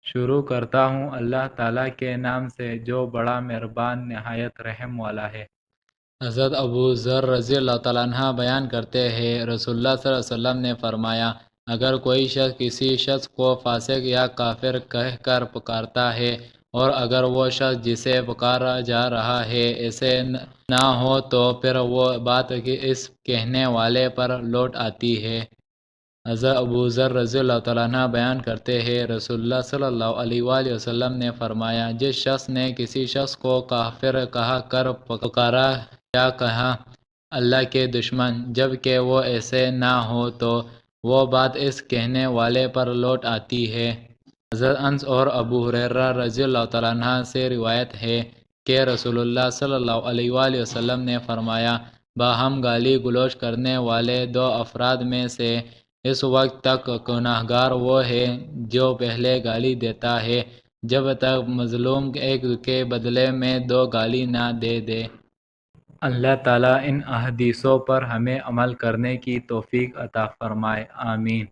شروع کرتا ہوں اللہ تعالیٰ کے نام سے جو بڑا مہربان نہایت رحم والا ہے۔ حضرت ابو ذر رضی اللہ تعالیٰ عنہ بیان کرتے ہیں رسول اللہ صلی اللہ علیہ وسلم نے فرمایا اگر کوئی شخص کسی شخص کو فاسق یا کافر کہہ کر پکارتا ہے اور اگر وہ شخص جسے پکارا جا رہا ہے ایسے نہ ہو تو پھر وہ بات اس کہنے والے پر لوٹ آتی ہے۔ حضرت ابو ذر رضی اللہ تعالیٰ عنہ بیان کرتے ہیں رسول اللہ صلی اللہ علیہ وآلہ وسلم نے فرمایا جس شخص نے کسی شخص کو کافر کہا کر پکارا یا کہا اللہ کے دشمن جبکہ وہ ایسے نہ ہو تو وہ بات اس کہنے والے پر لوٹ آتی ہے۔ حضرت انس اور ابو ہریرہ رضی اللہ تعالیٰ عنہ سے روایت ہے کہ رسول اللہ صلی اللہ علیہ وآلہ وسلم نے فرمایا باہم گالی گلوچ کرنے والے دو افراد میں سے اس وقت تک گناہگار وہ ہے جو پہلے گالی دیتا ہے جب تک مظلوم ایک کے بدلے میں دو گالی نہ دے دے۔ اللہ تعالیٰ ان احادیثوں پر ہمیں عمل کرنے کی توفیق عطا فرمائے، آمین۔